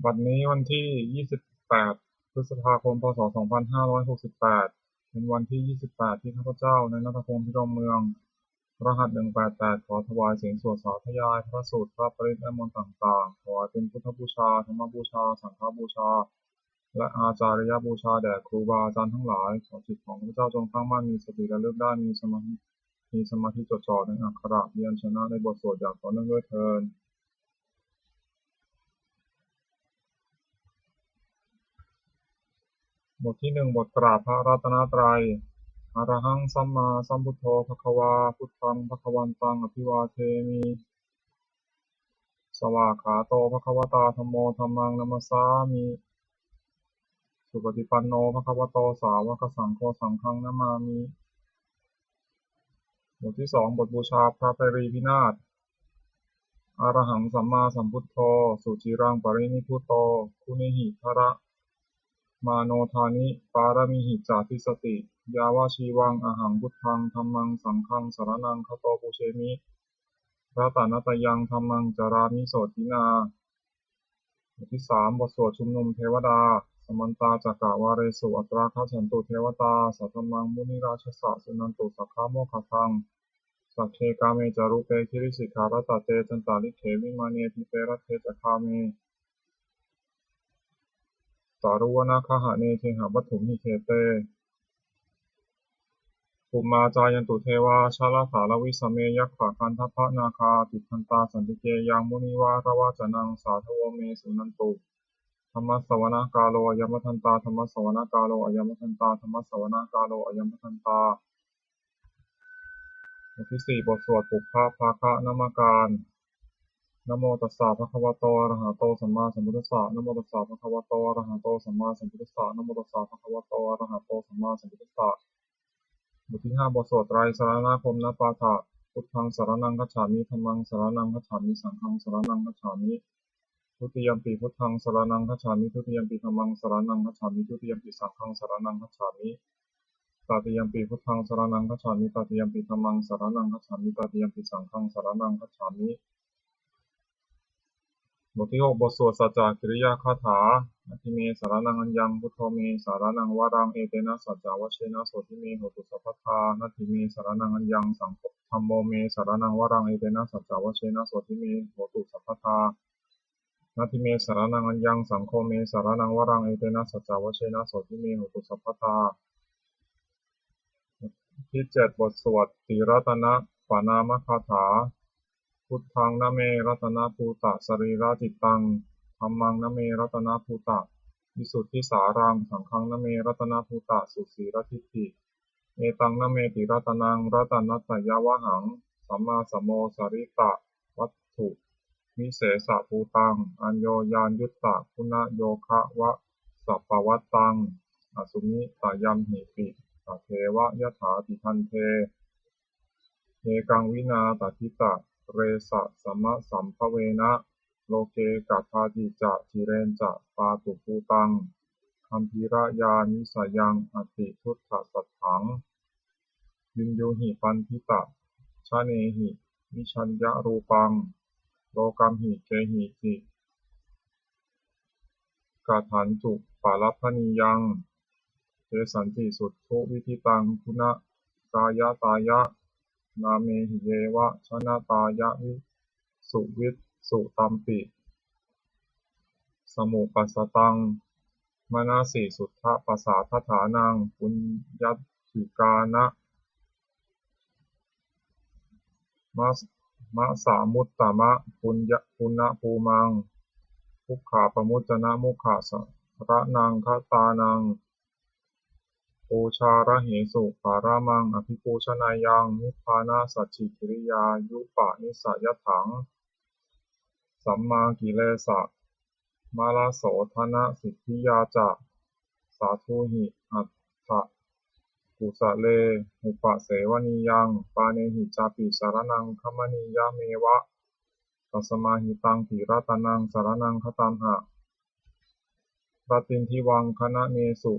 บัดนี้วันที่ 28 พฤษภาคม พ.ศ. 2568 เป็นวันที่ 28 ที่ข้าพเจ้า นายณัฐพงษ์ พิรมเมือง รหัส 188 ขอถวายเสียงสวดสาธยายพระสูตรพระปริตรและมนต์ต่างๆถวายเป็นพุทธบูชา ธรรมบูชา สังฆบูชา และอาจาริยบูชาแด่ครูบาอาจารย์ทั้งหลาย ขอจิตของข้าพเจ้าจงตั้งมั่นมีสติระลึกได้มีสมาธิจดจ่อในอักขระเรียนชนะในบทสวดอย่างต่อเนื่องด้วยเทอญบทที่หนึ่งบทกราบพระรัตนตรัยอะระหังสัมมาสัมพุทโธภควาพุทธังภควันตังอภิวาเทมิสวากขาโตภควตาธัมโมธัมมังนัมมัสสามิสุปฏิปันโนภควโตสาวกสังโฆสังฆังนะมามิบทที่สองบทบูชาพระไตรปิฎกอะระหังสัมมาสัมพุทโธสุจิรังปรินิพพุโตคุเนหิภระมาโนทานิปารมิหิจาทิสติยาวาชีวังอหังพุทธังธัมมังสังฆังสรณังคโตปุเชมิรัตนัตยังธัมมังจารามิโสทินาบทที่สามบทสวดชุมนุมเทวดาสมันตาจักกวาเรสุอัตราคัจฉันตุเทวตาสัทธมังมุนิราชสะสุนันตุสักขะโมคคังสัพเพกาเมจารุเปคิริสิกขารตเตจันตาลิเขวิมาเนทิเตระเทจะคาเมสารุวนาคหะเนเทหะวัตถุหิเทเตภูมิมาจายันตุเทวาชาลาภาลวิสเมยัคขะคันทพะนาคาติทันตาสันติเกยังมุนิวาระวาจนังสาธโวเมสุนันตุธรรมสวนกาโลอยัมมทันตาธรรมสวนกาโลอยัมมทันตาธรรมสวนกาโลอยัมมทันตาบทที่สี่บทสวดปุพพะภาคะนามการนะโมตัสสะภะคะวะโตอะระหะโตสัมมาสัมพุทธัสสะนะโมตัสสะภะคะวะโตอะระหะโตสัมมาสัมพุทธัสสะนะโมตัสสะภะคะวะโตอะระหะโตสัมมาสัมพุทธัสสะบทที่ห้าบทสวดไตรสรณคมนปาฐะพุทธังสรณังคัจฉามิธัมมังสรณังคัจฉามิสังฆังสรณังคัจฉามิทุติยัมปิพุทธังสรณังคัจฉามิทุติยัมปิธัมมังสรณังคัจฉามิทุติยัมปิสังฆังสรณังคัจฉามิตติยัมปิพุทธังสรณังคัจฉามิตติยัมปิธัมมังสรณังคัจฉามิตติยัมปิสังฆังสรณังคัจฉามิบทที่หกบทสวดสัจจกิริยาคาถาอธิเมสารนังอัญญังพุทโธเมสารนังวรังเอเตนะสัจจาวเชนะโสทิเมโหตุสัพพทานัตถิเมสารนังอัญญังสังธัมโมเมสารนังวรังเอเตนะสัจจาวเชนะโสทิเมโหตุสัพพทานัตถิเมสารนังอัญญังสังโฆเมสารนังวรังเอเตนะสัจจาวเชนะโสทิเมโหตุสัพพทาที่เจ็ดบทสวดติรัตนะปานามคาถาพุทธังนะเมรัตนะภูตะสรีระจิตตังธัมมังนะเมรัตนะภูตะวิสุทธิสารังสังฆังนะเมรัตนะภูตะสุสีรทิฏฐิเอตังนะเมติรัตนังรัตนัตถยวหังสัมมาสัมโมสริตะวัตถุวิเศษภูตังอัญโยยานยุตตะคุณโยคะวะสัพพวัตตังอสุมิตายัมหิปิตเทวะยถาติทันเทเอกังวินาตทิตะเรสะสัมมะสัมภเวนะโลเกกัตถาติจะจิเรนจะปาตุภูตังคัมภีระยานิสยังอติทุตถสัทถังวินยูหิปันทิตะชะเนหิวิชัญญะรูปังโลกัมหิเกหิติกาถันจุปาลัพพนิยังเทสันติสุทธุวิธิตังคุณกายตายะนาเมหิเยวะชนะตายะวิสุวิตสุตัมปิสมุปัสสตังมนาสีสุทธปัสสาทฐานังปุญญัตถิกานะมะสามุตตมะปุณณภูมังภุคขาปมุจจนะมุขขะสระนังคตานังปูชาระเหสุปารามังอภิปูชนายังนิพพานาสัจฉิกิริยายุปะนิสยถังสัมมากิเลสะมาลาโสธนะสิทธิยาจะสาธุหิอัตถะกุสะเลหุปะเสวนียังปาเนหิจาปิสารนังคัมมณียะเมวะตัสมาหิตังติรัตนังสารนังคตัมหะปตินทิวังคณะเนสุ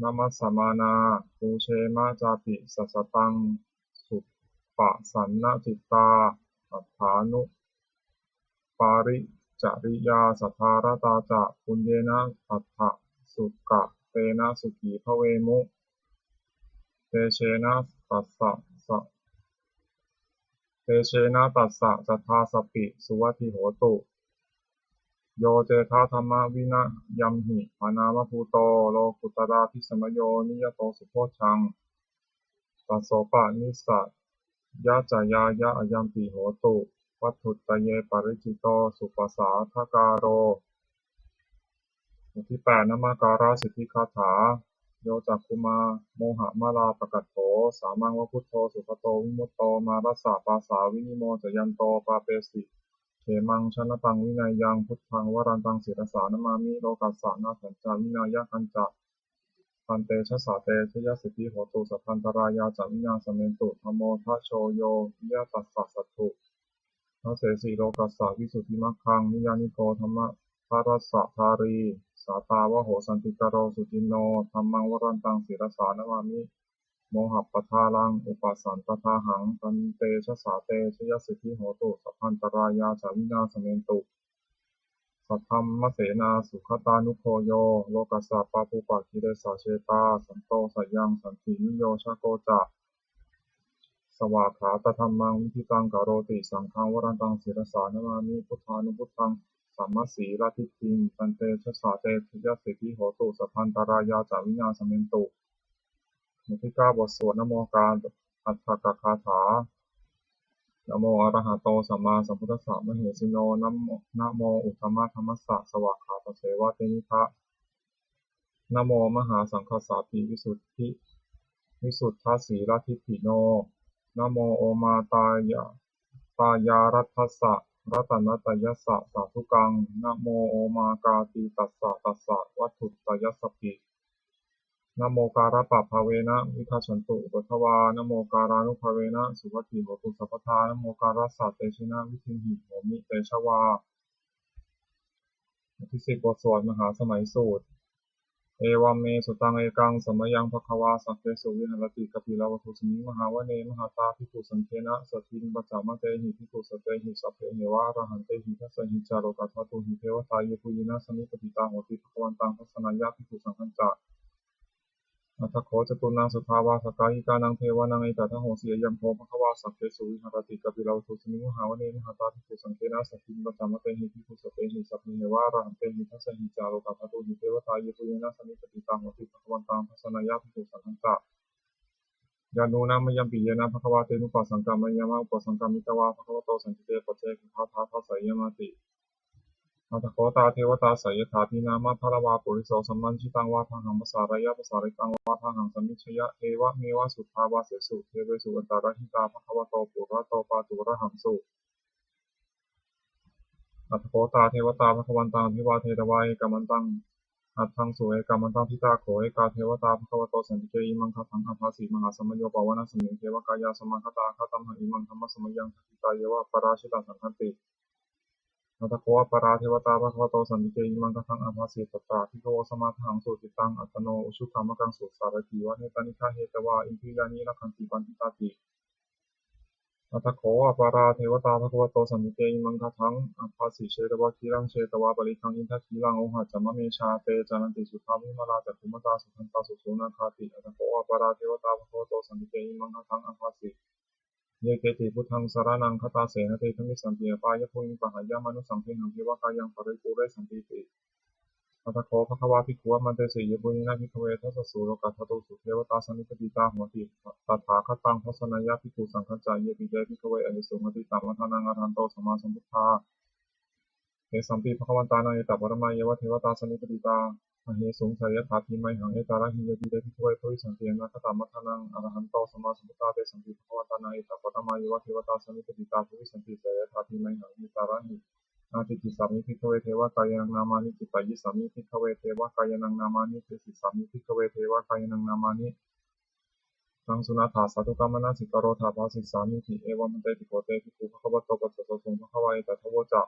นามัสสมานาปูเชมะจาปิสัสสตังสุปะสันนจิตตาอัฏฐานุปาริ จริยาสัทธารตาจะปุญเยนะอัฏฐสุกะเตนะสุขีภเวมุเตเชนะตัสสะจัตถาสปปิสุวัตถิโหตุโยเจธาธรรมวินะยัมหิปานามภูโตโลกุตระภิสมโยนิยโตสุโพชังตัสโสปะนิสสะยะจายายะอยัมปิโหตุวัตถุตเยปริจิโตสุปัสสาทการโรบทที่8นมาการาสิทธิคาถาโยจักคุมาโมหะมาลาปกัตโถสามังวะพุทโธสุขโตวิมุตโตมารัสสะปาสาวินิโมจยันโตปาเปสิเขมังชนะตังวินัยยังพุทธังวรันตังศิรสานามามิโลกัสสะนาถัญจาวินายะคัญจะพันเตชะสาเตชยสิทธิโหตุสัพพันตรายาจาวินาสเมนตุธโมทะโชโยยะตัสสะสัตถุนาเสสีโลกัสสะวิสุทธิมัคคังนิยานิโกธรรมะภรัสสะธารีสาตาวะโหสันติกโรสุจินโนธัมมังวรันตังศิรสานามามิโมหะปทาลังอุปสันตทาหังตันเตชะสาเตชยสิทธิโหตุสัพพันตรายาจาวินาสเมนตุสัทธัมมะเสนาสุขตานุโคโยโลกัสสะปาปุปะคิเรสาเชตาสันโตสยังสันตินิโยชโกจะสวากขาตธัมมังวิธิตังกโรติสังฆังวรันตังศิรสานามามิพุทธานุพุทธังสัมมสีราทิติงตันเตชะสาเตชยสิทธิโหตุสัพพันตรายาจาวินาสเมนตุบทที่9บทสวดนโมการอัฏฐกคาถานะโมอะระหะโตสัมมาสัมพุทธัสสะมะเหสิโนนะโมอุตตมะธัมมัสสะสวากขาตเสวะเตนิทะนะโมมหาสังฆสสะปิวิสุทธาสีราทิฏฐิโนนะโมโอมาตายารัตถัสสะรัตนตยัสสะสาธุกังนะโมโอมากาติตัสสะวัตถุตยัสสปินะโมการะปะภะเวนะวิคัชชันตุปัทวานะโมการานุภเวนะสุวัตถิโหตุสัพพทานะโมการัสสะเตชินะวิทิหิโหมิเตชวาบทที่10บทสวดมหาสมัยสูตรเอวัมเมสุตังเอกังสัมมยังภควาสัพเพสุวิหรติกัปปิลวัตถุสมิงมหาวเนมหาตาภิกขุสังเฆนะสัทธิงปัจจามะเตหิภิกขุสัตเตหิสัพเพเหวะอรหันเตหิทัสสะหิจาโรกัสสะตุหิเทวตาเยปุยินะสมิปติตาโหติภควันตังทัสสนายะภิกขุสังฆัญจะอัตถโขจตุนังสุทาวาสกายิกานังเทวานังเอตถะโหสียัมโภภควาสัพเพสุวิหรติกัปปิลวัตถุสมิงมหาวเนมหาตาภิกขุสังเฆนะสัทธิงปัจจามะเตหิภิกขุสัตเตหิสัพเพเหวะอรหันเตหิทัสสะหิจาโรกัสสะตุหิเทวตาเยปุยินะสมิปติตาโหติภควันตังทัสสนายะภิกขุสังฆัญจะยานูนามยังปิเยนะภควาเตนุปัสสังกัมมยามะอุปสังกัมมิตวาภควโตสันติเตปะเจกิทัสสะยมติอัตถโขตาเทวตาสยถาพีนามะพะละวาปุริโสสัมมันชิตังวาทังหังภาษารายะภาษาริตังวาทังหังสัมมิชยะเทวะเมวะสุทธาวาเสสุเทเวสุอันตารหิตาภควโตปุระโตปาตุระหังสุอัตถโขตาเทวตาภควันตังอภิวาเทตวาเอกมันตังอัตถังสุเอกามันตังพิตาโขเอกาเทวตาภควโตสันติเกอิมังคทังอภาสีมหาสมัยโยปวานะสมิงเทวกายาสมังคตาคตัมหะอิมังธัมมะสมัยยังทิตาเยวะปราชิตาสังฆติอัตถโขปราเทวตาภควโตสันติเกอิมังคทังอภาสีตตาภิกขโวสมาทังสุติตังอัตโนอุชุคามกังสุสารติวะเนตานิฆาเหตวาอินทรียานิรักขันติปันติตาติอัตถโขอปาราเทวตาภควโตสันติเกอิมังคทังอภาสีเชตวะคีรังเชตวะปริคังอินทคีรังโอหัจจมะเมชาเตจานันติสุขามิมาลาจักขุมตาสุขันตาสุโสนาคาติอัตถโขอปาราเทวตาภควโตสันติเกอิมังคทังอภาสีเยเกติพุทธังสารนังคตาเสนเตธมิสันติปายะภูมิปหายามนุสังเทหังเทวกายังปริปูเรสันติติอัตถโขภควาภิกขุมันเตสีเยปุญินะภิกขเวทัสสะสุโลกัสสตุสุเทวตาสันนิปติตาโหติตถาคตังทัสสนายะภิกขุสังฆัจจายปิเยภิกขเวอหิสุมติตามัทานังอรหันโตสัมมาสัมพุทธาเอสัมปีภควันตานังเอตปรมาเยวะเทวตาสันนิปติตาอเหสุงสายถาภิไมหังเอตาระหิยติเดภิกขเวทุยสันตินะคตามัทานังอรหันโตสัมมาสัมพุทธาเตสัมปีภควันตานังเอตปรมาเยวะเทวตาสันนิปติตาทุยสันติสายถาภิไมหังเอตาระหินาติจิสามิภิกขเวเทวกายนังนามานิจิตตายิสามิภิกขเวเทวกายนังนามานิเทสิสามิภิกขเวเทวกายนังนามานิทังสุนาถาสาธุกัมมนาสิกโรธาภาสิสามิถิเอวะมันเตติโกเตภิกขุภควโตปัสสะสงภควาเอตถะโวจะ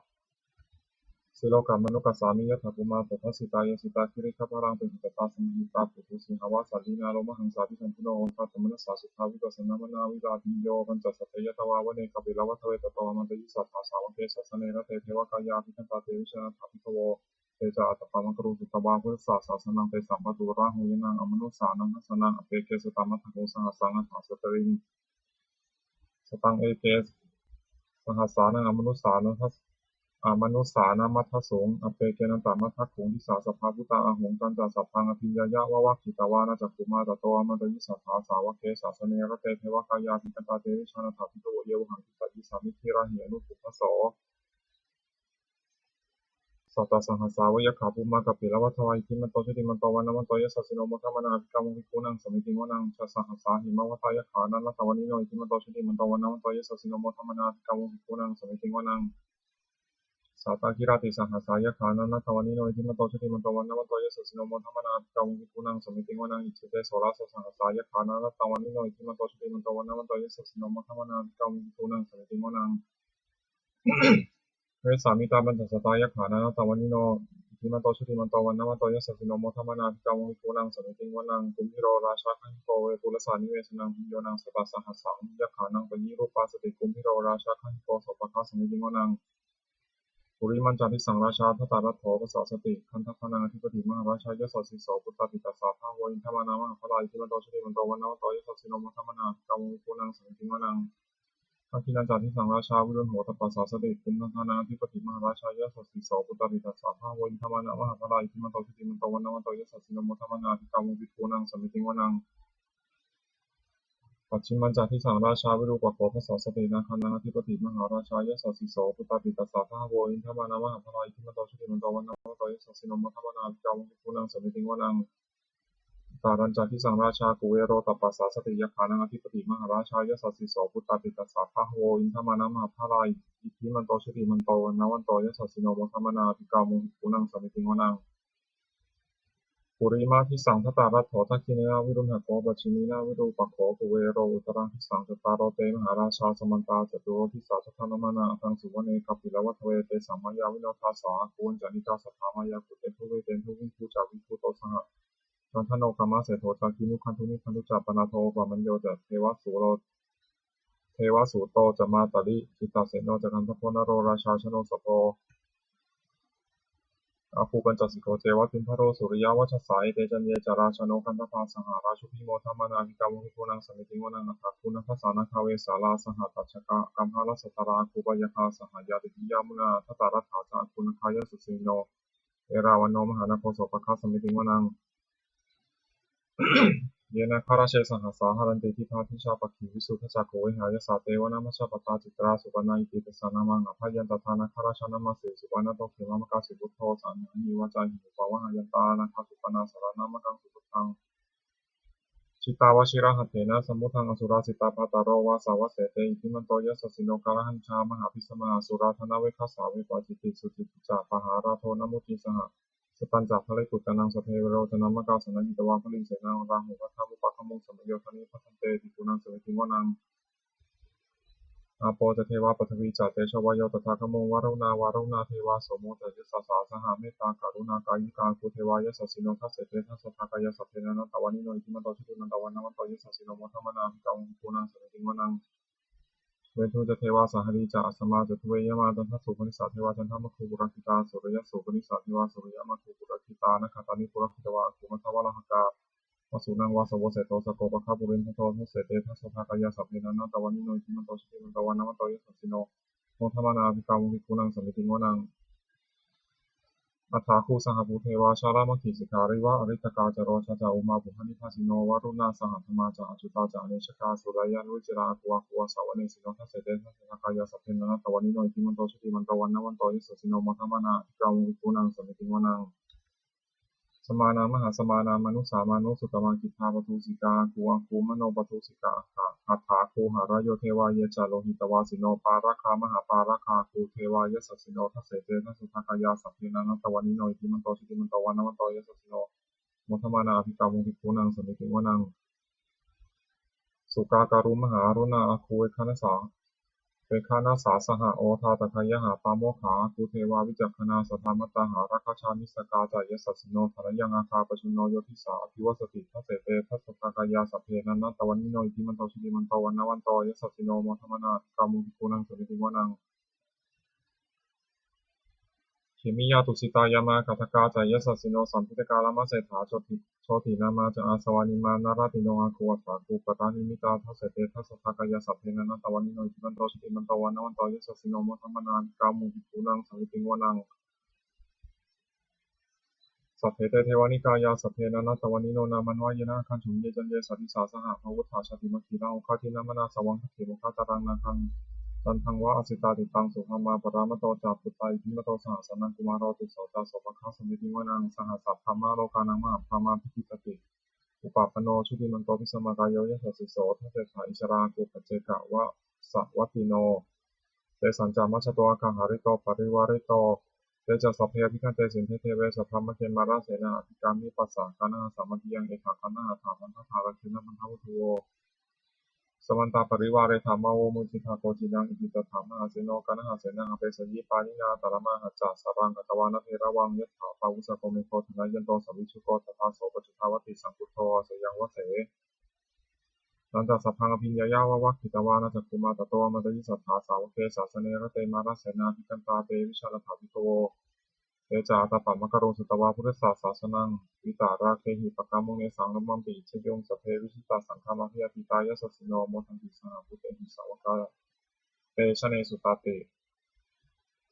สิโลกามนุกัสสามิยถาภูมาปัทสิตายสิตาคิริขพารังเป็นหิตตาสมิตาปุถุสิหาวาสัลลีนาโลมหังสาพิสัมพุโนโอทัตตมนัสสาสุทาวิปัสสนามนาวิลาทิโยปัญจสัพเพยตวาวเนกบิลวัตเวตตวมันตยิสัทธาสาวกเกสัสเนระเตเทวกายาภิทันตาเตวิชนะถาภิตโวเตจาอัตตมังกรุสุตวาพุทธศาสสนังเตสัมปตุราหุยนังอมนุสานังนัสนังอเปเกสตามัทโหสังสังหัสสตริงสตังเอเกสสหัสสานังอมนุสานังทัสมนุสสานามัทธสงอเปเกนันตามัทธขุงทิสาสภาพุตตาอหงกันจาสัพพังอภิญญายะวะวะขิตาวานาจักขุมาตโตอมันตยิสัทธาสาวกเกสาสเนระเตเทวกายาภิกันตาเตวิชานาถาภิโตเยวหังทิสัยิสามิทิราหิอนุปุพพโสสัตตสังหาสาวยขาภูมากัปปิลวัฏวายทิมันโตชติมันโตวันนมันโตยสัสสิโนมทัมนาภิกามวิภูนังสมิติวนังชัสสหัสสาหิมวัฏายขานันตวันนิโนทิมันโตชติมันโตวันนมันโตยสัสสิโนมทัมนาภิกามวิภูนังสมิติวนังสาตากิราติสังหาสายขานันตวันนิโนทิมันโตชติมันโตวันนมันโตยสัสสิโนมทัมนาภิกามวิภูนังสมิติวนังอิจิเตโสราสสังหาสายขานันตวันนิโนทิมันโตชติมันโตวันนมันโตยสัสสิโนมทัมนาภิกามวิภูนังสมิติวนังเวสามิตาบันทัสตายขานันตวันนิโนทิมันโตชติมันโตวันนมันโตยสัสสิโนมทัมนาภิกามวิภูนังสมิติวนังกุมพิโรราชาคันโกเวปุรสานิเวสนังพิโยนังสตาสังหาสังยขานังปญิรูปาสติกุมพิโรราชาคันโกสปะคาสมิติวนังปุริมันจาริสังราชาทัตตารัตโถภาษาสติคันทัพพนาธิปติมหาราชายสสิโสปุตตปิตาสาภาโวอินทมานามหาพลายทิมันโตชติมันโตวันนวันโตยสัสสิโนมทัมนาภิกามวิภูนังสมิติวนังทักินันจาริสังราชาวิรุณโหตปัสสาสติกุมทัพพนาธิปติมหาราชายสสิโสปุตตปิตาสาภาโวอินทมานามหาพลายทิมันโตชติมันโตวันนวันโตยสัสสิโนมทัมนาภิกามวิภูนังสมิติวนังปัจฉิมัญจาทิสังราชาวิรูปโขภาษาสตินาคานาธิปติมหาราชายสสิโสปุตตปิตาสาภาโวอินทมานามหาพลายทิมันโตชติมันโตวันนวันโตยสัสสิโนมทัมนาภิกามวิภูนังสมิติวนังตารัญจาทิสังราชากุเวโรตปัสสาสติยคานังอธิปติมหาราชายสสิโสปุตตปิตาสาภาโวอินทมานามหาพลายอิทธิมันโตชติมันโตวันนวันโตยสัสสิโนมทัมนาภิกามวิภูนังสมิติวนังปุริมาทิสังทัตตารัตโถทักขิเนนะวิรุณหโขปัจฉินีนะวิรูปโขกุเวโรอุตรังทิสังจตารโรเตมหาราชาสมันตาจตุโรทิสาทัทธนามานาอังสุวเนกัปปิลวัฏเวเตสัมมายาวิโนทัสสากุญจานิกาสัทธามายากุเตทุเวเตนทุวิภูจาวิภูโตสหนันทโนกามะเสโทจากินุคันทุนิคันทุจัปปนาโทปะมัญโยจะเทวสุโรเทวสุโตจะมาตลิจิตตาเสโนจะกันทโพนโรราชาชโนสโพอาภูปัญจสิกโขเทวทิมพโรสุริยวัชสายเตจันเยจาราชโนคันธพาสหาราชุพิโมธรรมนาภิกามวิภูนังสมิติวนังอัตถคุณทัสสานาคาเวสาลาสหัตถชกะกัมหาลสัตตราคูปยคาสหายาติยามุนาทัตตารัฐาจะคุณคายสุสิโนเอราวันโนมหานโคโสปะคาสมิติวนังเยนะคาราเชสหัสสาหารันติทิพาทิชาปกิวิสุทธจักโขวิหายสาเตวนามัชฌปตาจิตราสุปนาอิติตสานามังอภัยยันตทานาคาราชานามาเสสุปนาโตเขมามกาสิบุตโตสันนิวาจาหิปาวะหายันตานาคาสุปนาสารนามกังสุตุตังชิตาวชิระหัตเถนะสมุทังอสุราสิตาปาตาโรวาสาวะเสเตอิทิมันโตยสสิโนกาลหัญชามหาพิสมาอสุราธนาเวคัสสาเวปาจิติสุจิตจาปหาราโทนมุติสหสตันจักทะเลกุตนังสเพเวโรจนามกาสนันหิตวาพลินเสนาราหุพัทธามุปะขมุงสมโยธนิพัทันเตติกุนังสมิติวนังอาโปจะเทวาปฐวีจาเตชวายโยตถาคโมวารุณาวารุณาเทวาโสโมเตยสสาสหาเมตตาการุณากายิกาภูเทวายสสิโนทัสเสเตทัสสทากายสัพเพนันตวานิโนอิทิมันโตชิตุนันตวันนวันโตยสสิโนโมทัมมนาภิกาวุภูนังสมิติวนังเวทุจะเทวาสหรีจาอัสมาจะทุเวยมาตันทัสสุปนิสัตเทวาจันทมคุปุรักิตาสุริยสุปนิสัตเทวาสุริยมคุปุรักิตานะคตานิปุรักิตวาคุมัทวะละหกาวสุนังวาสวเสโตสโกปะคาปุรินทโตทุเสเตทัสสทากายสัพเพนันตวันนิโนอิทิมันโตชิตุนันตวันนวันโตยสสิโนโมทัมมนาภิกาวุภูนังสมิติวนังอัฏฐาคูสหภูเทวาชาลามขีสิการิวะอริตกาจโรชาจาอุมาบุหนิทัสสิโนวารุณาสหัธมาจาอจุตาจาเนชกาสุรยันวิจิราภวะภวสาวเนสิโนทัสเสเตทัสสะกายสัพเพนันตวันนิโนอิทิมันโตชิติมันตวันนวันโตยสสิโนโมทัมมนาภิกาวุภูนังสมิติวนังสมานามหาสมานามนุสามานุสุตมากิทาปทุสิกาคูอังคูมโนปทุสิกาอัฏฐาคูหารโยเทวายจาโลหิตวาสิโนปาราคามหาปาราคาคูเทวายสัสสิโนทัสเสเตทัสสุทากายาสัพเพนันตวันนิโนอิทิมันโตชิติมันตวันนวันโตยสัสสิโนโมทมานาภิกามุขิภูนังสมิติวนังสุกาการุมหารุณาอาคูเวคานสา เปคานาสาสหโอทาตถายหาปาโมขาภูเทวาวิจักขณาสัทธามัตตาหาราคาชามิสกาจายสัสสิโนธนยังอาคาปชุนโนโยทิสาอภิวสติทัสเสเตทัสสะกายาสัพเพนันนตวันนิโนอิทิมันโตชิลิมันโตวันนวันโตยสัสสิโนโมทมนาติกามุภิกุนังสุนิติวนังเขมิยาตุสิตายามาคัตกาจายสัสสิโนสัมพิตกาลามะเศรษฐาโชตินามาจอาสวานิมานาราติโนอาคูวัฏฐาคูปตานิมิตาทัสเสเตทัสสะกายาสัพเพนันตวันนิโนอิทิมันโตชิลิมันโตวันนวันโตยสัสสิโนโมทมนาติกามุภิกุนังสุนิติวนังสัพเพเตเทวานิกายาสัพเพนันตวันนิโนนามันวายนะคันฉุมเยจันเยสัตติสาสหะภวุฒาชาติมัคคีนาโอคาทินามนาสวังคเถมุขตารังนาคังตันทังวะอสิตาติตังสุภามาปรามโตจาปุตตาอิทิมโตสหสนังกุมารโรติโสตาโสภคาสมิติวนังสหสัพพมาโลกานังมหาพามาพิธิสติอุปาปโนชุติมันโตพิสมากายโยยะสิโสทัเตถาอิชรากุปเจกะวะสวัตติโนเตสัญจามัชโตอาคังหาริโตปริวาริโตเตจัสสพเพพิฆเตสินเทเวสัพพมะเกมาราเสนาอภิกามิปัสสะกานาสัมมัติยังเอกขันนาถาพันธาราคินะมันทวุโวสมันตาปริวาเรธรรมโวมุจิตาโกจินังอิติตถามหาเสโนกานะหาเสนาเปสยิปานินาตระมาหัจจสารังกัตวานะเทระวังยะถาปาวุสโกเมโคทนายันโตสัมวิชุโกตถาโสปจุทาวติสังคุโตเสยังวะเสหลังจากสัพพังอภิญญายาวะวัคคิตวานาจักขุมาตโตมัตยิสัทธาสาวเกศาสเนระเตมาราเสนาภิกันตาเตวิชาลถาภิโตเตจาตาปัมมะกะโรสุตวาพุทธศาสสนังวิตาราเคหิปกามุเนสังลมัมปิเชยงสเพวิชิตาสังฆามะพิยติตายะสสิโนโมทันติสหพุทเตหิสาวกาเตชะเนสุตาเต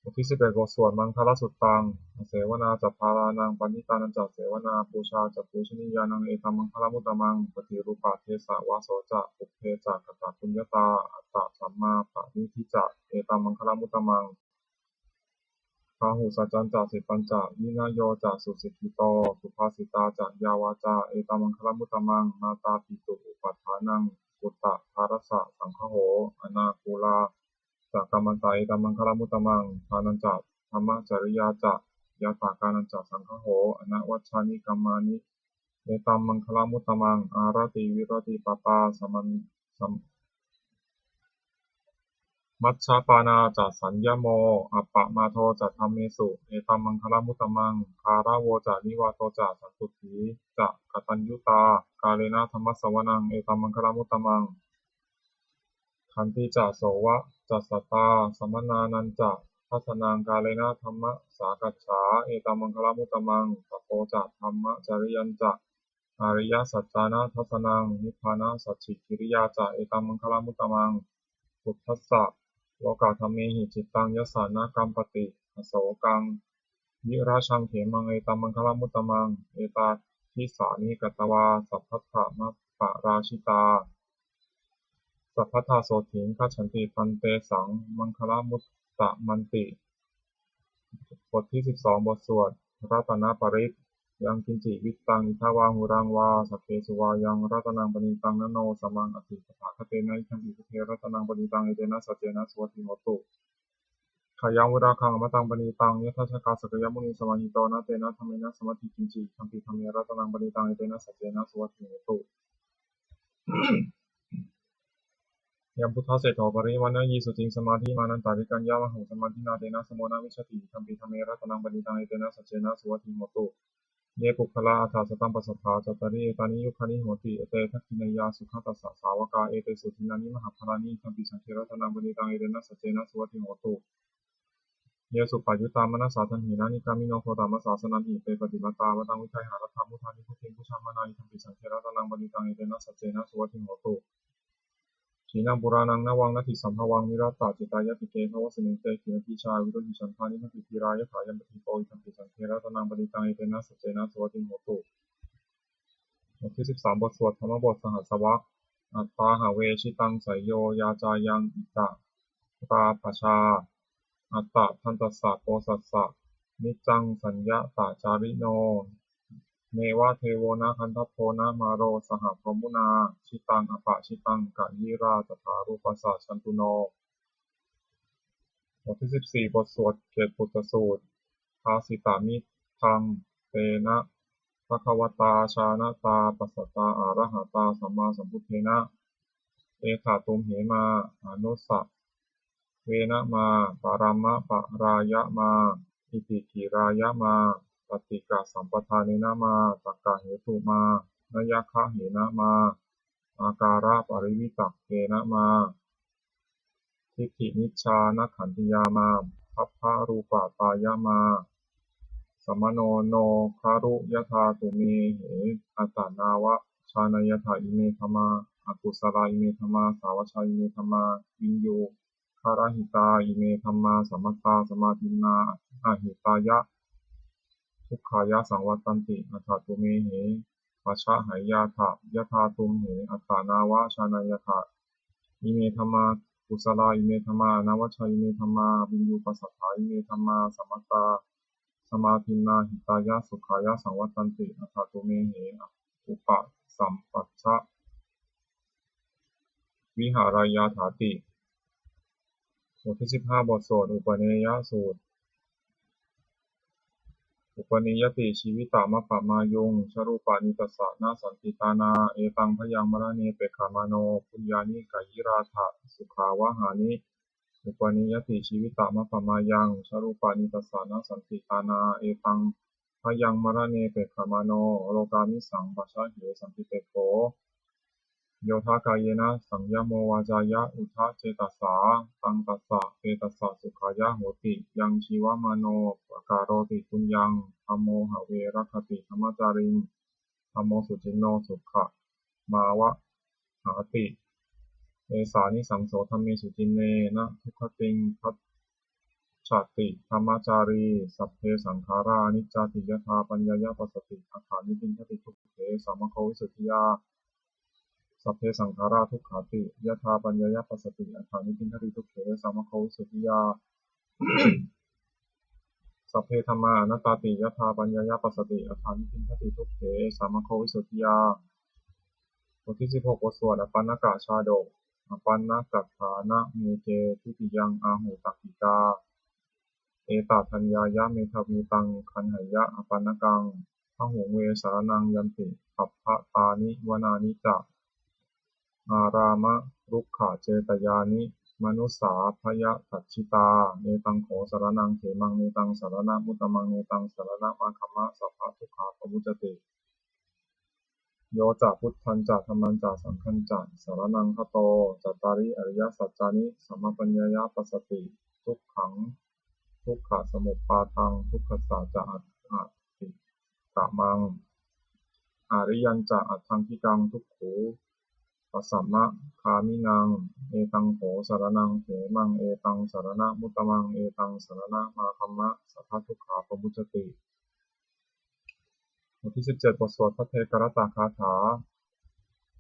บทที่11บทสวดมังคลสุตตังเสวนาจัพพารานังปณิตานันจัเสวนาปูชาจัปูชนียานังเอตัมมังคลมุตตมังปฏิรูปาเทสะวาโสจะปุเพจะกตปุญญตาอัตตะสัมมาปะนิทิจะเอตัมมังคลมุตตมังพาหุสัจจันจะสิปัญจะวินโยจะสุสิทธิโตสุภาสิตาจะยาวาจาเอตัมมังคลมุตตมังมาตาปิตุอุปัฏฐานังปุตตะภารสะสังฆโหอนาคูลาจากกรรมันตาเอตัมมังคลมุตตมังทานันจะธรรมจริยาจะยะถากานันจะสังฆโหอนาวัชชานิกัมมานิเอตัมมังคลมุตตมังอารติวิรติปปาสัมมัชฌปานาจะสัญญโมอัปปะมาโทจะธัมเมสุเอตัมมังคลมุตตมังคาราโวจะนิวาโตจะสัตตุถีจะกตัญญูตากาเลนะธัมมัสสวนังเอตัมมังคลมุตตมังขันติจะโสวะจะสัตตาสมนานันจะทัสนังกาเลนะธัมมะสากัจฉาเอตัมมังคลมุตตมังตโพจะธัมมะจริยันจะอริยสัจจานะทัสนังนิพพานะสัจฉิกิริยาจะเอตัมมังคลมุตตมังพุทธัสสะโลกาธัมเมหิจิตตังยสสานะกัมปติอโศกังวิราชังเถมังเอตัมมังคลมุตตมังเอตาทิสานิกตวาสัพพัทธะมะปะราชิตาสัพพทาโสถิงคัจฉันติพันเตสังมังคลมุตตะมันติบทที่12บทสวดรัตนปริตยังกินจิวิตตังอิทาวาหุรังวาสัพเพสุวายังรัตนังปณิตังนโนสมังอติปภาคเตนะอิทังอิสุเทรัตนังปณิตังเอเตนะสัจเจนะสวัตติโหตุขายังวุราคังอมตังปณิตังยะทัชชกาสกยมุนีสมาหิโตนะเตนะธรรมเนนะสมัติกินจิทัมปิธรรมเมรัตนังปณิตังเอเตนะสัจเจนะสวัตติโหตุยัมพุทธเศรษฐปริวันนะยีสุจิงสมาธิมานันตาริกัญญาวหุสมาธินาเตนะสโมนาวิชติธัมปิธัมเมรัตนังปณิตังเอเตนะสัจเจนะสุวัตติโหตุเยปุคละอัฏฐสตัมปสัทธาจัตตาริเอตานิยุคานิโหติเอเตทักขินายาสุขตัสสะสาวกาเอเตสุทินานิมหาภรานิธัมปิสังเขรัตนังปณิตังเอเตนะสัจเจนะสุวัตติโหตุเยสุปายุตามนัสสาทันหินานิกามิโนโคตามสาสนันหิเตปฏิมาตาวตังวิทัยหารธรรมุทานิพุทธิพุชามานาอิธัมปิสังเขรัตนังปณิตังเอเตนะสัจเจนะสุวัตติโหตุขีนังปุรานังนวังนาทิสัมภวังวิรัตตาจิตายติเกภวสมิงเตขีนติชาวิโรหิฉันทานิทัพพิธีรายถายัมปติโตอิธัมปิสังเขรัตนังปณิตังเอเตนะสัจเจนะสุวัตติโหตุบทที่13บทสวดธรรมบทสหัสวรรษอัตตาหาเวชิตังไสยโยยาจายังอิตะตาปชาอัตตะทันตัสสะโกสัสสะนิจจังสัญญาตาจาริโนเนวะเทโวนะคันทัพโพนะมาโรสหพรหมุนาชิตังอปะชิตังกะยิราตถารูปัสสะชันตุโนบทที่14บทสวดเกตปุตตสูตรภาสิตามิทังเตนะภควตาชานะตาปัสสตาอะระหะตาสัมมาสัมพุทเทนะเอขาตุมเหมาอนุสสะ เวนะมาปารามะปรายะมาอิติกิรายะมาปฏิกะสัมปทาเนนะมาตักกะเหตุมานยคะเหนะมาอาการะปริวิตักเกนะมาทิฏฐินิชฌานขันธิยามาพัพพะรูปตายะมาสัมมโนโนคารุยถาตุเมเหอัตตานาวะชานายถาอิเมธัมมาอกุศลาอิเมธัมมาสาวชาอิเมธัมมาวินโยคารหิตาอิเมธัมมาสัมมัตตาสมาธินาอหิตายะทุกขายะสังวัตตันติอัตถตุเมเหปัชชะหายาถะยถาตุมเหอัตตานาวะชานายถาอิเมธัมมากุศลาอิเมธัมมานาวชัยอิเมธัมมาวินยูปัสสัทธาอิเมธัมมาสัมมัตตาสมาธินาหิตายะสุขายะสังวัตตันติอัตถตุเมเหอุปสัมปัชชะวิหารายาถาติบทที่15บทสวดอุปเนยสูตรอุปนิยติชีวิตามะปะมายุงชรูปานิตัสสะนาสันติตานาเอตังพยังมรณเนเปขามโนปุญญานิกายิราถะสุขาวะหานิอุปนิยติชีวิตามะปะมายังชรูปานิตัสสะนาสันติตานาเอตังพยังมรณเนเปขามโนโลกามิสังปัชชะเหสันติเปโขโยธากายนะสังยโมวาจายะอุทะเจตัสสาตังตัสสะเปตัสสะสุขายะโหติยังชีวมโนปการโรติปุญญังธัมโมหเวรคติธรรมจาริงธัมโมสุจินโนสุขะมาวะหาติเอสานิสังโสธัมเมสุจินเนนะทุกขติงคัจฉติธรรมจารีสัพเพสังขารานิจจติยถาปัญญายปัสสติอาคานิปินทติทุกเขสามโควิสุทธิยาสัพเพสังขาราทุกขาติยถาปัญญายปัสสติอาคานิปินทติทุกเขสามโควิสุทธิยาสัพเพธัมมาอนัตตาติยถาปัญญายปัสสติอาคานิปินทติทุกเขสามโควิสุทธิยาบทที่16บทสวดอปันนกะชาดกอปันนกัฏฐานะเมเจทุติยังอาหูตักขิกาเอตทัญญายะเมทวีตังคันหายะอปันนกังพหุงเวสารนังยันติขัพพะตานิวนานิจะอารามะรุกขเจตยานิมนุสาพยทัชชิตาเนตังโขสารนังเขมังเนตังสารณะมุตตมังเนตังสารณะมาคัมมะสัพพะทุกขาปมุจจติโยจะพุทธันจะธัมมันจะสังฆันจะสารนังคโตจัตตาริอริยสัจจานิสัมมปัญญายปัสสติทุกขังทุกขสมุปปาทังทุกขสัจจะอัตติกะมังอริยัญจะอัตถังคิกังทุกขูปัสสัมมะคามินังเอตังโขสารนังเขมังเอตังสารณะมุตตมังเอตังสารณะมาคัมมะสัพพะทุกขาปมุจจติบทที่17บทสวดพระเทกรตคาถา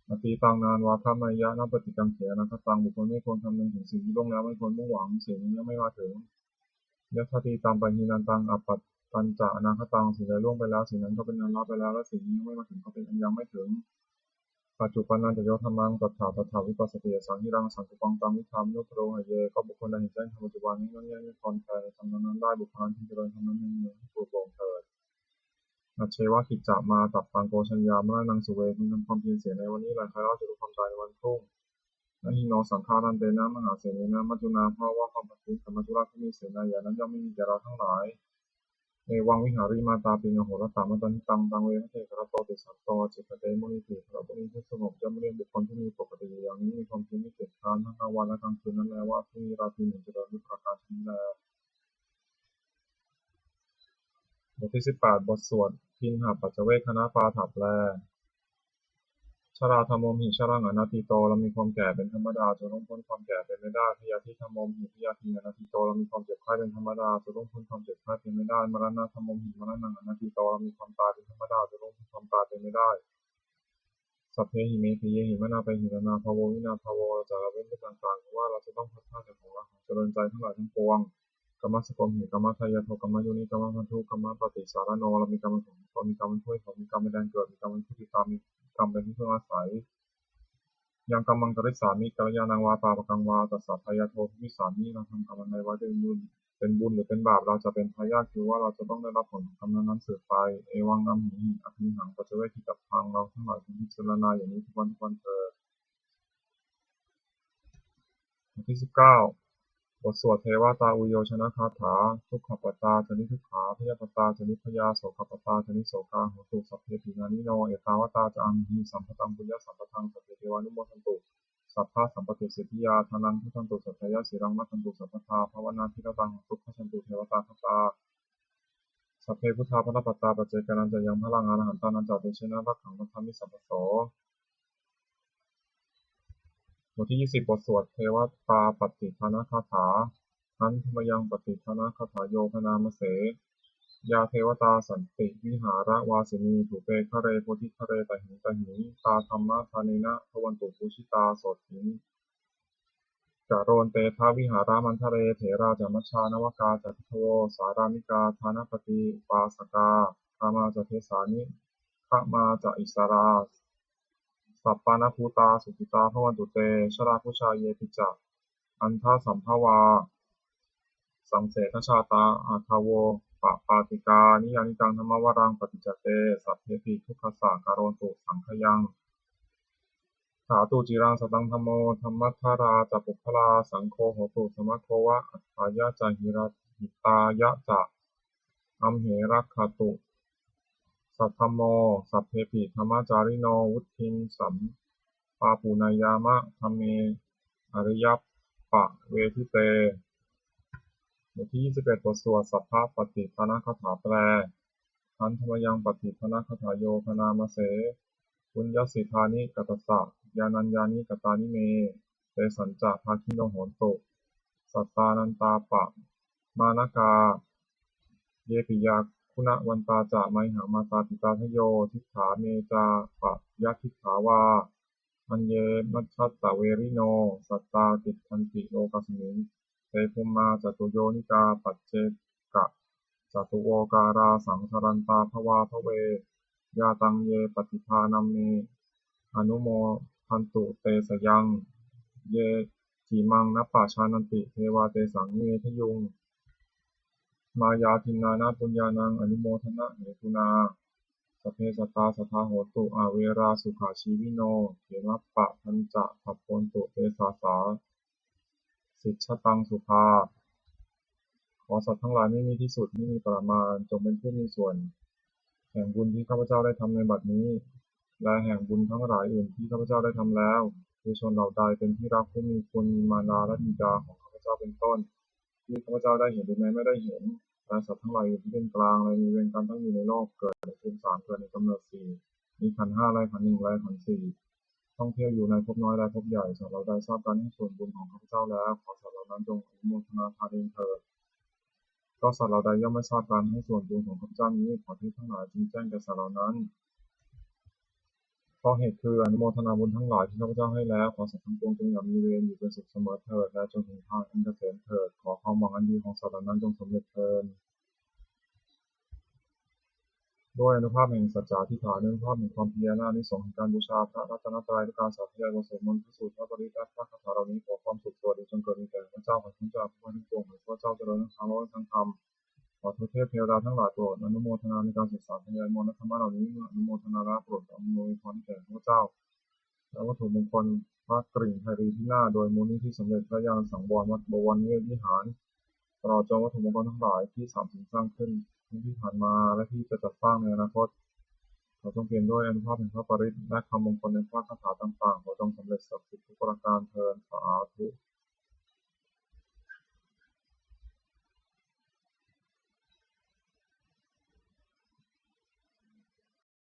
อตีตังนานวาทามายะนัปฏิกังเขนะคตังบุคคลไม่ควรคำนึงถึงสิ่งที่ล่วงแล้วไม่ควรมุ่งหวังสิ่งนี้ยังไม่มาถึงยัตถิตังปะหินันตังอปัตตัญจะอนาคตังสิ่งใดล่วงไปแล้วสิ่งนั้นก็เป็นอันลับไปแล้วและสิ่งนี้ยังไม่มาถึงก็เป็นอันยังไม่ถึงปัจจุบันนันจะโยธรรมังตัถาตถาวิปัสสติสังหิรังสังกุปังตังวิธามโยตโรหะเยก็บุคคลใดเห็นแจ้งธรรมปัจจุบันนี้นั่นแยกไม่คลอนแคลนทำนั้นได้บุคคลที่เจริญทำนั้นในเมืองให้ปลูกโปร่งเถิดนัจเชวะกิจจะมาตับตังโกชัญญามรณังสุเวพึงทำความเพียรเสียในวันนี้แหละใครเล่าจะรู้ความตายในวันพรุ่งนหิโนสังฆารันเตนะมหาเสนีนะมัจจุนาเพราะว่าความปฏิสัมมัจจุราชที่มีเสนาอย่างนั้นย่อมไม่มีแก่เราทั้งหลายในวังวิหารีมาตาปิงโหรตามตันตังตังเวทเทกระโตติสัตโตจิตเตมุนิติพระบุญผู้สงบย่อมเรียกบุคคลที่มีปกติอย่างนี้มีความเพียรไม่เกียจคร้านทั้งกลางวันและกลางคืนนั้นแลว่าพรุ่งนี้ราตรีหนึ่งจะเดินด้วยประการชนิดแลบทที่18บทสวดทินหปัจจเวคคณปาถับแลชราธรรมมหิชรังอนัตติโตเรามีความแก่เป็นธรรมดาจะล่วงพ้นความแก่เป็นไม่ได้พยาธิธรรมมหิพยาธิอนัตติโตเรามีความเจ็บไข้เป็นธรรมดาจะล่วงพ้นความเจ็บไข้เป็นไม่ได้มรณะธรรมมหิมรณังอนัตติโตเรามีความตายเป็นธรรมดาจะล่วงพ้นความตายเป็นไม่ได้สัพเพหิเมหิเยหิมนาไปหิรนาภโววินาภโวเราจะละเว้นด้วยต่างๆเพราะว่าเราจะต้องพัดพลาดจากของรักของเจริญใจทั้งหลายทั้งปวงกรรมสกมหิกรรมทายาโทกรรมโยนิกรรมพันธุกรรมปฏิสารโนเรามีกรรมสมเรามีกรรมช่วยเรามีกรรมเป็นแดนเกิดมีกรรมเป็นผู้ติดตามมีกรรมเป็นที่พึ่งอาศัยยังกำมังตริสามิกัลยาณังวาปาปกังวาตัสสะทายาโทวิสามิเราทำกรรมในไว้เป็นบุญหรือเป็นบาปเราจะเป็นทายาทคือว่าเราจะต้องได้รับผลของกรรมนั้นสืบไปเอวังนัมหิอภิหังปัจเจเวทิกับทางเราทั้งหลายเป็นพิจารณาอย่างนี้ทุกวันเถิดบทที่19 บทสวดเทวตาอุโยชนะคาถาทุกขปตาชนิทุกขาพยาปตาชนิพยาโสขปตาชนิโสกาโหตุสัพเพปินานิโนเอตาวตาจามิสัมปตังปุญญสัมปทังสัพเพเทวานุโมทันตุสัพพะสัมปติสิทธิยาทานังพุทธันตุสัพพยะสีรังมัทธันตุสัพพทาภาวนาทิรตังทุกขชันตุเทวตาคตาสัพเพพุทธาภรปัตตาปัจเจกนันจะยังพลังอรหันตานันจะเตชนะรักขังมัทธามิสัพพโสบทที่20บทสวดเทวตาปฏิภาณคาถาทันธมยังปฏิภาณคาถาโยพนามเสยาเทวตาสันติวิหารวาสินีถูเปคะเรโพธิคะเรตหิตหิตาธรรมะทานินะทวันตุปุชิตาโสถิงจโรนเตทาวิหารามันทะเรเถราจมัชชานวกาจทิทโวสารามิกาธานปฏิปาสกาคามาจเทสานิขมาจอิสราสัปปานภูตาสุขิตาภวันตุเตชราพุชาเยปิจะอันทาสัมภวาสังเสทชาตาอาทาโวปาติกานิยานิกังธรรมวรังปฏิจจเตสัพเพปิทุกขสาการโรตุสังขยังสาตุจิรังสตังธรรมโมธรรมัทธาราจัปุพพลาสังโฆโหตุสมัคโควะอัฏฐายะจาหิรหิตายะจะอัมเหรักขตุสัทธัมโมสัพเพปิธรรมจาริโนวุฒิงสัมปาปูนายามะธัมเมอริยปะเวทิเตบทที่21บทสวดสัพพะปฏิภาณคาถาแปลทันธมยังปฏิภาณคาถาโยพนามเสปุญญสิทธานิกัตสสะญาณัญญานิกตานิเมเตสัญจะภาคิโนโหนตุสัตตานันตาปะมานกาเยปิยาคุณวันตาจะไมหังมาตาปิตาทโยทิฏฐาเมจาปะยะทิฏฐาวาอัญเยมัชชัตตะเวริโนสัตตาติทันติโลกัสมิงเตภุมมาจตุโยนิกาปัจเจกะจตุโวการาสังสรันตาภวาภเวยาตังเยปฏิภานัมเมอนุโมทันตุเตสยังเยจิมังนัปปะชานันติเทวาเตสังเมทยุงมายาทินนานาปุญญานังอนุโมทนะเหตุนาสัพเพสัตตาสัทธาโหตุอาเวราสุขาชีวิโนเขมัปปะทันจะทัพพนตุเตสาสาสิชตังสุภาขอสัตว์ทั้งหลายไม่มีที่สุดไม่มีประมาณจงเป็นผู้มีส่วนแห่งบุญที่ข้าพเจ้าได้ทำในบัดนี้และแห่งบุญทั้งหลายอื่นที่ข้าพเจ้าได้ทำแล้วคือชนเหล่าใดเป็นที่รักผู้มีคุณมีมารดาและบิดาของข้าพเจ้าเป็นต้นที่ข้าพเจ้าได้เห็นหรือแม้ไม่ได้เห็นและสัตว์ทั้งหลายอื่นที่เป็นกลางและมีเวรกรรมทั้งอยู่ในโลกเกิดในภูมิสามเกิดในกำเนิดสี่มีขันธ์ห้าและขันธ์หนึ่งและขันธ์สี่ท่องเที่ยวอยู่ในภพน้อยและภพใหญ่สัตว์เหล่าใดทราบการให้ส่วนบุญของข้าพเจ้าแล้วขอสัตว์เหล่านั้นจงอนุโมทนาทานเองเถิดก็สัตว์เหล่าใดย่อมไม่ทราบการให้ส่วนบุญของข้าพเจ้านี้ขอเทพทั้งหลายจงแจ้งแก่สัตว์เหล่านั้นเพราะเหตุคืออนุโมทนาบุญทั้งหลายที่ข้าพเจ้าให้แล้วขอสัตว์ทั้งปวงจงอย่ามีเวรอยู่เป็นสุขเสมอเถิดและจงถึงทางอันเกษมเถิดขอความหวังอันดีของสัตว์เหล่านั้นจงสำเร็จเถิดด้วยอนุภาพแห่งสัจจะอธิษฐานด้วยอนุภาพแห่งความเพียรและอานิสงส์แห่งการบูชาพระรัตนตรัยและการสาธยายบทสวดมนต์พระสูตรพระปริตรและพระคาถาเหล่านี้ขอความสุขสวัสดีจงเกิดมีแก่พระเจ้าของข้าพเจ้าผู้ให้ทั้งปวงขอพระเจ้าเจริญทั้งทางโลกและทั้งธรรมขอเทพเทวดาทั้งหลายโปรดอนุโมทนาในการศึกษาพยายมนต์และธรรมะเหล่านี้เมื่ออนุโมทนาแล้วโปรดอำนวยพรแก่ข้าพเจ้าและวัตถุมงคลพระกริ่งไพรีที่หน้าโดยมูลนิธิสมเด็จพระญาณสังวรวัดบวรนิเวศวิหารตลอดจนวัตถุมงคลทั้งหลายที่สามสิ่งสร้างขึ้นที่ผ่านมาและที่จะจัดสร้างในอนาคตขอจงเปลี่ยนด้วยอนุภาพแห่งพระปริตรและคำมงคลในพระคาถาต่างๆขอจงสำเร็จศักดิ์สิทธิ์ทุกประการเทอญสาธุ